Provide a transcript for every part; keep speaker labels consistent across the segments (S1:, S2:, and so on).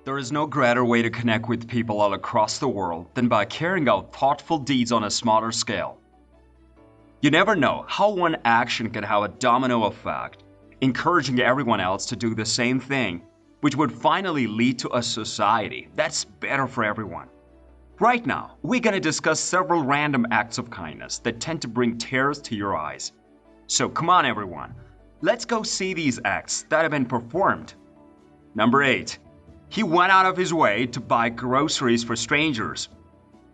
S1: There is no greater way to connect with people all across the world than by carrying out thoughtful deeds on a smaller scale. You never know how one action can have a domino effect, encouraging everyone else to do the same thing, which would finally lead to a society that's better for everyone. Right now, we're going to discuss several random acts of kindness that tend to bring tears to your eyes. So come on, everyone, let's go see these acts that have been performed. Number 8. He went out of his way to buy groceries for strangers.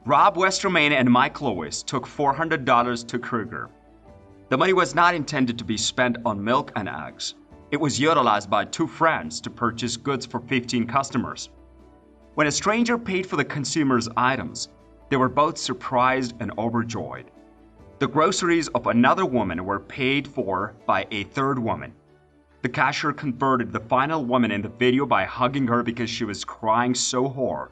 S1: Rob Westermain and Mike Lewis took $400 to Kruger. The money was not intended to be spent on milk and eggs. It was utilized by two friends to purchase goods for 15 customers. When a stranger paid for the consumer's items, they were both surprised and overjoyed. The groceries of another woman were paid for by a third woman. The cashier converted the final woman in the video by hugging her because she was crying so hard.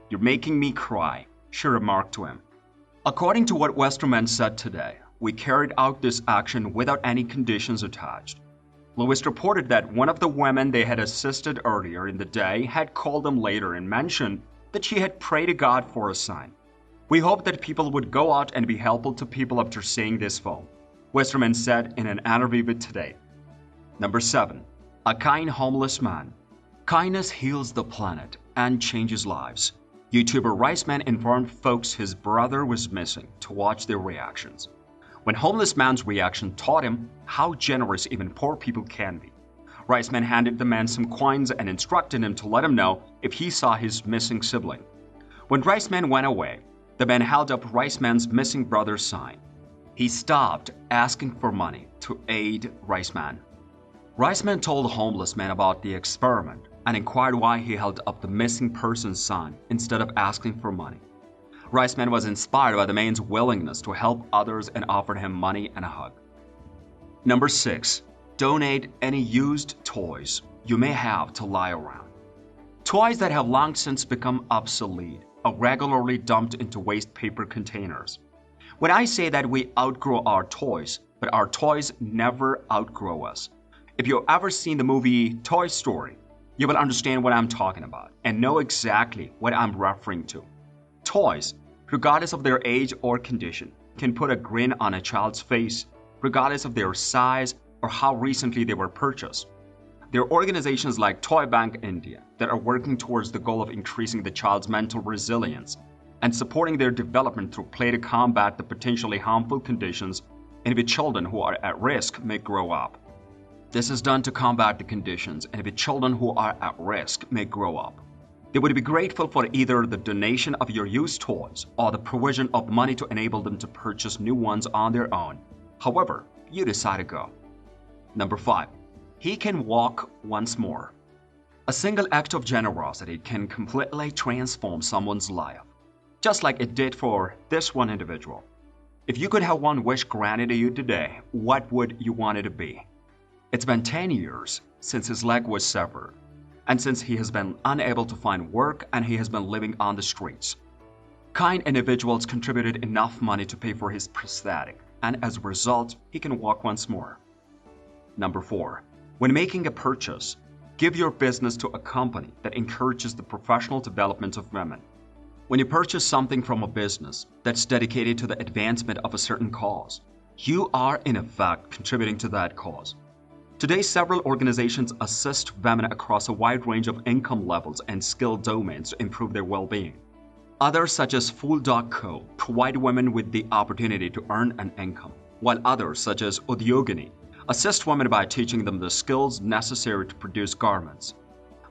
S1: "You're making me cry," she remarked to him. According to what Westerman said today, we carried out this action without any conditions attached. Lewis reported that one of the women they had assisted earlier in the day had called them later and mentioned that she had prayed to God for a sign. "We hope that people would go out and be helpful to people after seeing this film," Westerman said in an interview with Today. Number 7. A kind homeless man. Kindness heals the planet and changes lives. YouTuber Riceman informed folks his brother was missing to watch their reactions. When homeless man's reaction taught him how generous even poor people can be. Riceman handed the man some coins and instructed him to let him know if he saw his missing sibling. When Riceman went away, the man held up Riceman's missing brother's sign. He stopped asking for money to aid Riceman. Riceman told the homeless man about the experiment and inquired why he held up the missing person's sign instead of asking for money. Riceman was inspired by the man's willingness to help others and offered him money and a hug. Number 6. Donate any used toys you may have to lie around. Toys that have long since become obsolete are regularly dumped into waste paper containers. When I say that we outgrow our toys, but our toys never outgrow us. If you've ever seen the movie Toy Story, you will understand what I'm talking about and know exactly what I'm referring to. Toys, regardless of their age or condition, can put a grin on a child's face, regardless of their size or how recently they were purchased. There are organizations like Toy Bank India that are working towards the goal of increasing the child's mental resilience and supporting their development through play to combat the potentially harmful conditions in which children who are at risk may grow up. This is done to combat the conditions in which children who are at risk may grow up. They would be grateful for either the donation of your used toys or the provision of money to enable them to purchase new ones on their own. However, you decide to go. Number 5. He can walk once more. A single act of generosity can completely transform someone's life, just like it did for this one individual. If you could have one wish granted to you today, what would you want it to be? It's been 10 years since his leg was severed, and since he has been unable to find work and he has been living on the streets. Kind individuals contributed enough money to pay for his prosthetic, and as a result, he can walk once more. Number 4. When making a purchase, give your business to a company that encourages the professional development of women. When you purchase something from a business that's dedicated to the advancement of a certain cause, you are in effect contributing to that cause. Today, several organizations assist women across a wide range of income levels and skill domains to improve their well-being. Others, such as Fool.co, provide women with the opportunity to earn an income, while others, such as Udyogini, assist women by teaching them the skills necessary to produce garments.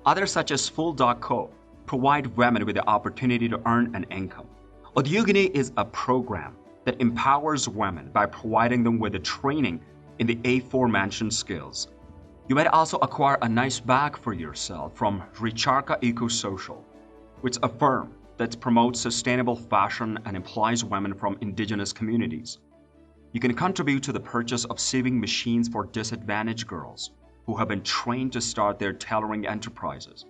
S1: Others, such as Fool.co, provide women with the opportunity to earn an income. Udyogini is a program that empowers women by providing them with the training in the aforementioned skills. You might also acquire a nice bag for yourself from Richarka Eco-Social, which is a firm that promotes sustainable fashion and employs women from indigenous communities. You can contribute to the purchase of sewing machines for disadvantaged girls who have been trained to start their tailoring enterprises.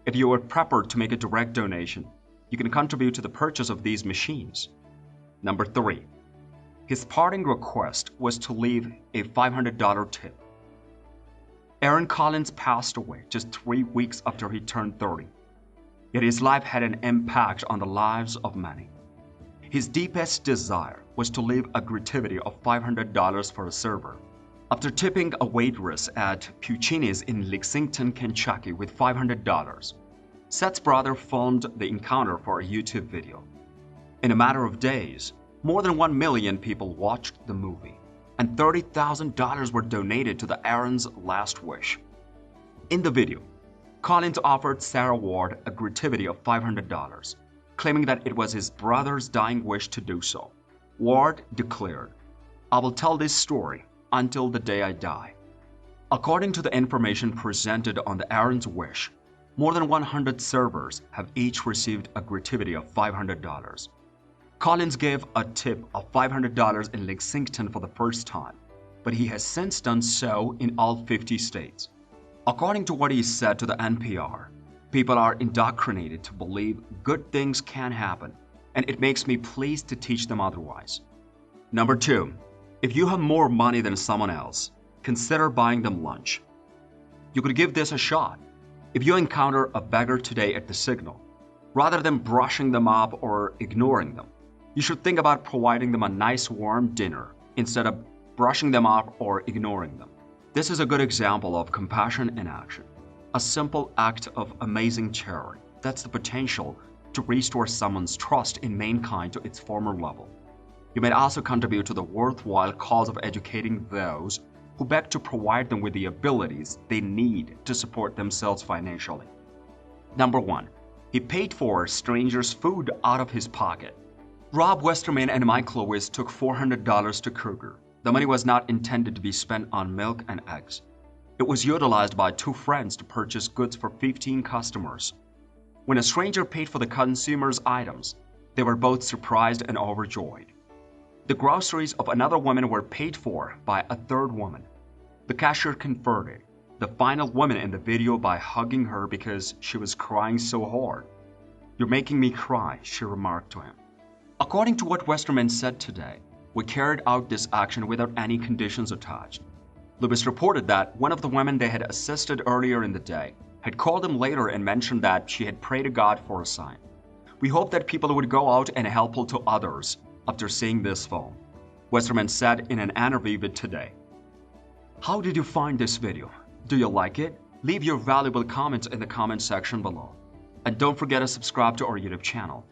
S1: If you are prepared to make a direct donation, you can contribute to the purchase of these machines. Number 3. His parting request was to leave a $500 tip. Aaron Collins passed away just 3 weeks after he turned 30. Yet his life had an impact on the lives of many. His deepest desire was to leave a gratuity of $500 for a server. After tipping a waitress at Puccini's in Lexington, Kentucky with $500, Seth's brother filmed the encounter for a YouTube video. In a matter of days, more than 1 million people watched the movie, and $30,000 were donated to the Aaron's last wish. In the video, Collins offered Sarah Ward a gratuity of $500, claiming that it was his brother's dying wish to do so. Ward declared, "I will tell this story until the day I die." According to the information presented on the Aaron's wish, more than 100 servers have each received a gratuity of $500. Collins gave a tip of $500 in Lexington for the first time, but he has since done so in all 50 states. According to what he said to the NPR, people are indoctrinated to believe good things can happen, and it makes me pleased to teach them otherwise. Number 2. If you have more money than someone else, consider buying them lunch. You could give this a shot. If you encounter a beggar today at the signal, rather than brushing them off or ignoring them, you should think about providing them a nice warm dinner instead of brushing them off or ignoring them. This is a good example of compassion in action, a simple act of amazing charity that's the potential to restore someone's trust in mankind to its former level. You may also contribute to the worthwhile cause of educating those who beg to provide them with the abilities they need to support themselves financially. Number 1. He paid for strangers' food out of his pocket. Rob Westerman and Mike Lewis took $400 to Kruger. The money was not intended to be spent on milk and eggs. It was utilized by 2 friends to purchase goods for 15 customers. When a stranger paid for the consumer's items, they were both surprised and overjoyed. The groceries of another woman were paid for by a third woman. The cashier converted the final woman in the video by hugging her because she was crying so hard. "You're making me cry," she remarked to him. According to what Westerman said today, we carried out this action without any conditions attached. Lewis reported that one of the women they had assisted earlier in the day had called him later and mentioned that she had prayed to God for a sign. "We hope that people would go out and help to others after seeing this film," Westerman said in an interview with Today. How did you find this video? Do you like it? Leave your valuable comments in the comment section below. And don't forget to subscribe to our YouTube channel